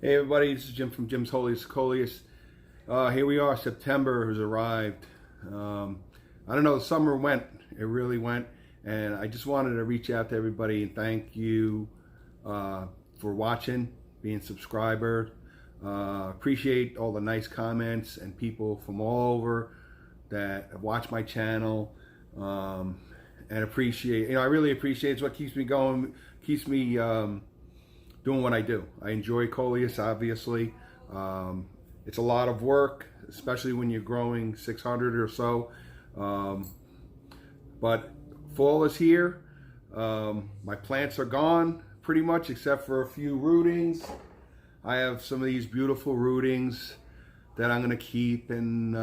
Hey everybody, this is Jim from Jim's Coleus. Here we are, September has arrived. I don't know, the summer went, it really went. And I just wanted to reach out to everybody and thank you for watching, being a subscriber. Appreciate all the nice comments and people from all over that have watched my channel. And appreciate, I really appreciate it's what keeps me going, keeps me doing what I do. I enjoy Coleus, obviously. It's a lot of work, especially when you're growing 600 or so. But fall is here. My plants are gone pretty much, except for a few rootings. I have some of these beautiful rootings that I'm gonna keep, and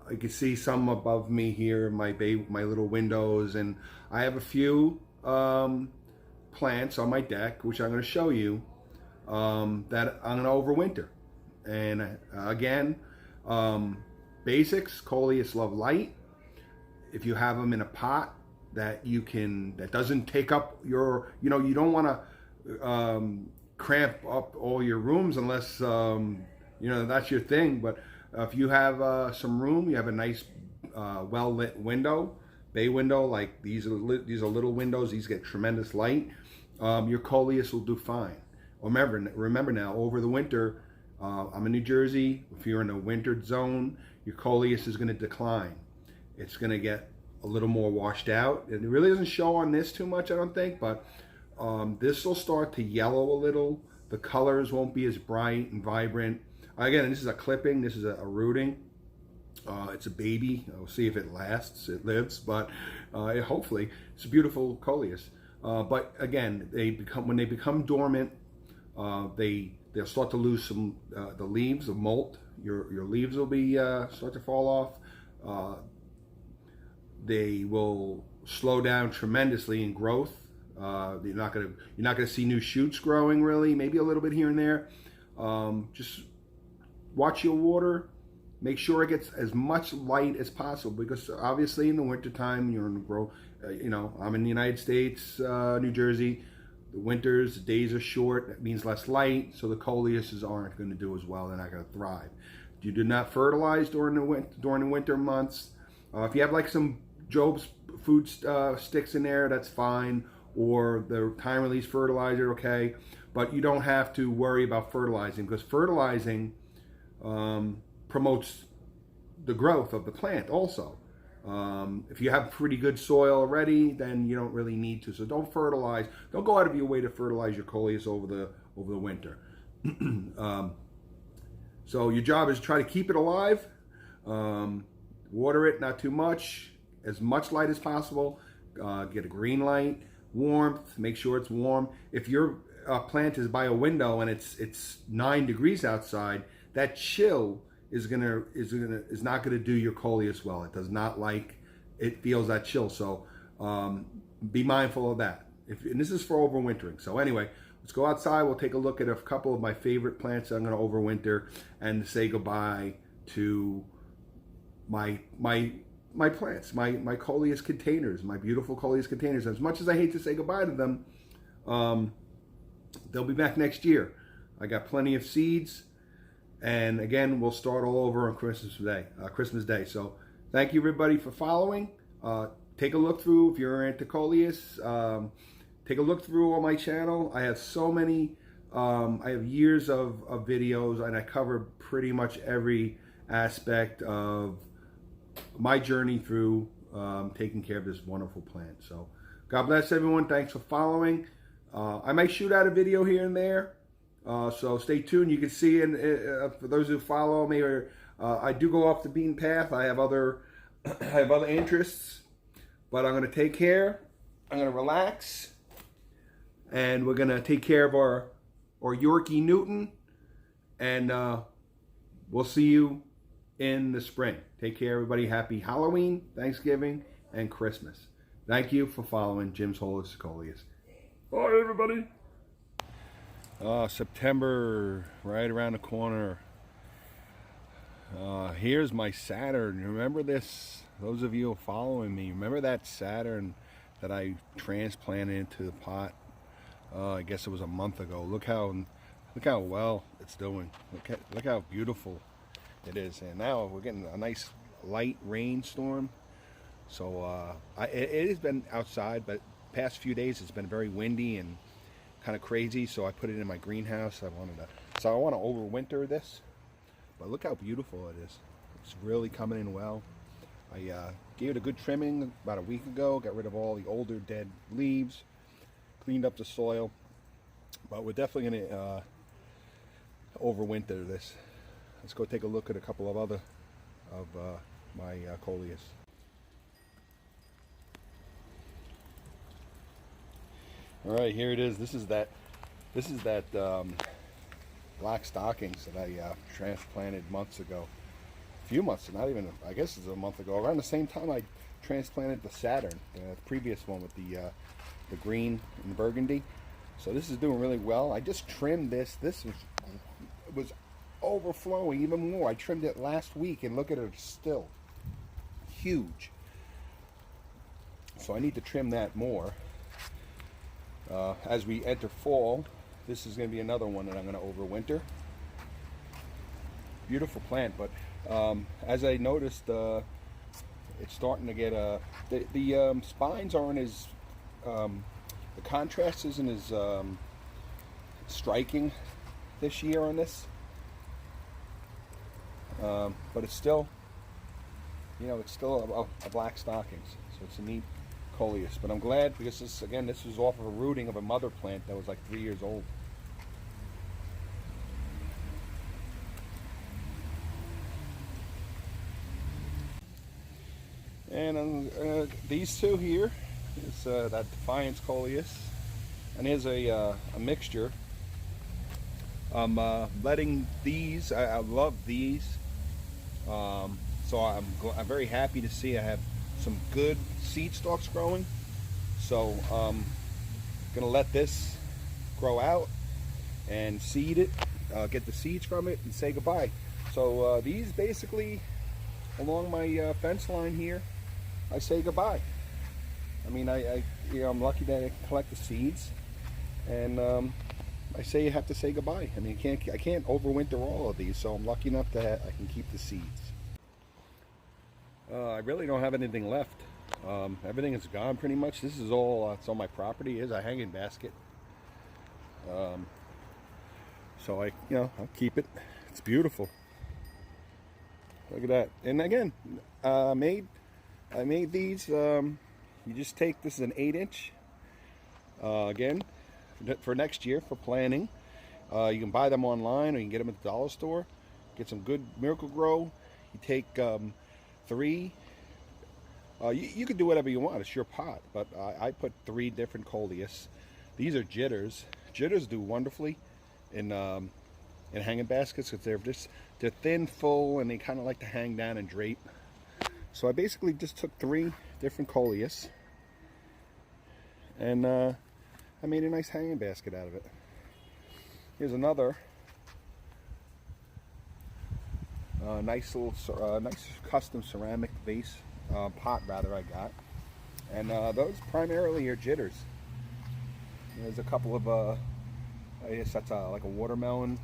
you can see some above me here in my little windows, and I have a few plants on my deck, which I'm going to show you, that I'm going to overwinter. And again, basics, Coleus love light. If you have them in a pot that doesn't take up your, you don't want to cramp up all your rooms unless, that's your thing. But if you have some room, you have a nice well-lit window, bay window, like these are little windows, these get tremendous light. Your Coleus will do fine. Remember now, over the winter, I'm in New Jersey. If you're in a winter zone, your Coleus is going to decline. It's going to get a little more washed out. It really doesn't show on this too much, I don't think, but this will start to yellow a little. The colors won't be as bright and vibrant. Again, this is a clipping. This is a rooting. It's a baby. We'll see if it lasts, it lives, but hopefully it's a beautiful Coleus. But again, when they become dormant, they'll start to lose some the leaves, the molt. Your leaves will be start to fall off. They will slow down tremendously in growth. You're not gonna see new shoots growing really. Maybe a little bit here and there. Just watch your water. Make sure it gets as much light as possible, because obviously in the wintertime, you're in the grow. I'm in the United States, New Jersey. The winters, the days are short. That means less light, so the Coleuses aren't going to do as well. They're not going to thrive. You do not fertilize during the winter months. If you have like some Job's food sticks in there, that's fine, or the time release fertilizer, okay. But you don't have to worry about fertilizing, because fertilizing promotes the growth of the plant also. If you have pretty good soil already, then you don't really need to. So don't fertilize. Don't go out of your way to fertilize your Coleus over the winter. So your job is to try to keep it alive. Water it, not too much. As much light as possible. Get a green light, warmth. Make sure it's warm. If your plant is by a window and it's 9 degrees outside, that chill is not gonna do your Coleus well. It does not like, it feels that chill. So be mindful of that. And this is for overwintering. So anyway, let's go outside. We'll take a look at a couple of my favorite plants that I'm gonna overwinter, and say goodbye to my plants, my Coleus containers, my beautiful Coleus containers. As much as I hate to say goodbye to them, they'll be back next year. I got plenty of seeds. And again, we'll start all over on Christmas Day. So thank you everybody for following. Take a look through, if you're into Coleus, take a look through on my channel. I have so many, I have years of videos, and I cover pretty much every aspect of my journey through taking care of this wonderful plant. So God bless everyone. Thanks for following. I might shoot out a video here and there. So stay tuned. You can see, for those who follow me, or I do go off the beaten path. I have other interests, but I'm going to take care. I'm going to relax, and we're going to take care of our Yorkie Newton, and we'll see you in the spring. Take care, everybody. Happy Halloween, Thanksgiving, and Christmas. Thank you for following Jim's Holistic Coleus. Bye, everybody. September, right around the corner. Here's my Saturn. Remember this? Those of you following me, remember that Saturn that I transplanted into the pot? I guess it was a month ago. Look Look how well it's doing. Look how beautiful it is. And now we're getting a nice light rainstorm. So it has been outside, but past few days it's been very windy and kind of crazy. So I put it in my greenhouse. I want to overwinter this. But look how beautiful it is. It's really coming in well. I gave it a good trimming about a week ago. Got rid of all the older dead leaves. Cleaned up the soil. But we're definitely going to overwinter this. Let's go take a look at a couple of other of my Coleus. All right, here it is. This is that black stockings that I transplanted months ago. A few months, not even, I guess it's a month ago. Around the same time I transplanted the Saturn, the previous one with the green and burgundy. So this is doing really well. I just trimmed this. This was overflowing even more. I trimmed it last week, and look at it, still huge. So I need to trim that more. As we enter fall, this is going to be another one that I'm going to overwinter. Beautiful plant, but as I noticed, it's starting to get the spines aren't as the contrast isn't as striking this year on this, but it's still, it's still a black stockings, so it's a neat Coleus. But I'm glad, because this was off of a rooting of a mother plant that was like 3 years old. And these two here is that Defiance Coleus, and here's a mixture. I'm letting these. I love these, so I'm very happy to see I have some good seed stalks growing. So I'm gonna let this grow out and seed it, get the seeds from it, and say goodbye. So these basically along my fence line here, I say goodbye. I mean, I'm lucky that I can collect the seeds, and I say you have to say goodbye. I mean, I can't overwinter all of these, so I'm lucky enough that I can keep the seeds. I really don't have anything left. Everything is gone pretty much. This is all it's on my property. Is a hanging basket. So I'll keep it. It's beautiful. Look at that. And again, I made these. You just take, this is an 8-inch. Again, for next year, for planting. You can buy them online, or you can get them at the dollar store. Get some good Miracle Grow. You take 3. You can do whatever you want. It's your pot. But I put 3 different Coleus. These are jitters. Jitters do wonderfully in hanging baskets, because they're thin, full, and they kind of like to hang down and drape. So I basically just took 3 different Coleus, and I made a nice hanging basket out of it. Here's another nice custom ceramic vase, pot rather, I got. And those primarily are jitters. There's a couple of, I guess that's like a watermelon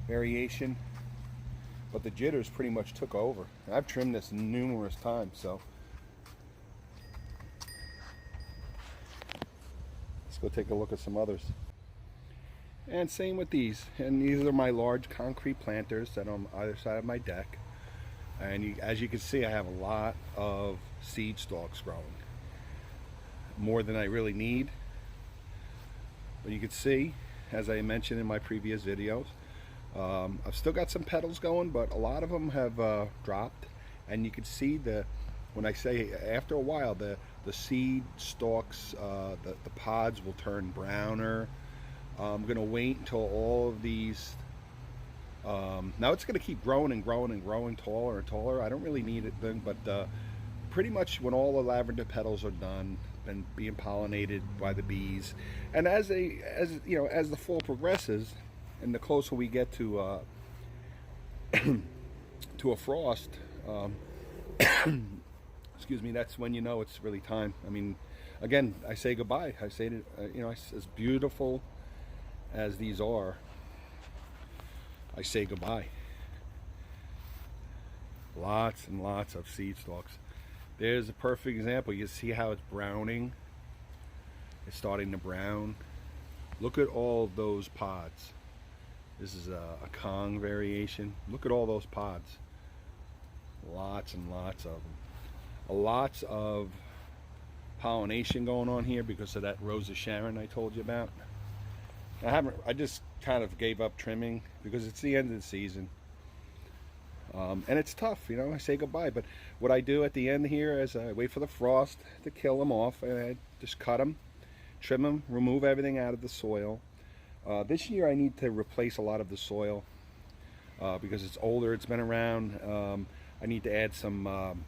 variation. But the jitters pretty much took over. And I've trimmed this numerous times, so. Let's go take a look at some others. And same with these. And these are my large concrete planters that are on either side of my deck. And as you can see, I have a lot of seed stalks growing. More than I really need. But you can see, as I mentioned in my previous videos, I've still got some petals going, but a lot of them have dropped, and you can see when I say after a while, the seed stalks, the pods will turn browner. I'm gonna wait until all of these. Now it's gonna keep growing and growing and growing taller and taller. I don't really need it then, but pretty much when all the lavender petals are done and being pollinated by the bees, and as the fall progresses, and the closer we get to to a frost, excuse me, that's when it's really time. I mean, again, I say goodbye. I say that it's beautiful as these are, I say goodbye. Lots and lots of seed stalks. There's a perfect example. You see how it's browning? It's starting to brown. Look at all those pods. This is a Kong variation. Look at all those pods. Lots and lots of them. Lots of pollination going on here because of that Rose of Sharon I told you about. I just kind of gave up trimming because it's the end of the season. And it's tough, you know, I say goodbye. But what I do at the end here is I wait for the frost to kill them off, and I just cut them, trim them, remove everything out of the soil. This year I need to replace a lot of the soil because it's older, it's been around. I need to add some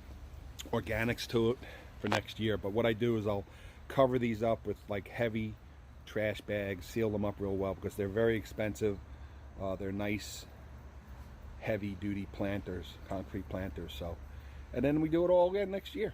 organics to it for next year. But what I do is I'll cover these up with like heavy trash bags, seal them up real well because they're very expensive. They're nice heavy duty planters, concrete planters. So, and then we do it all again next year.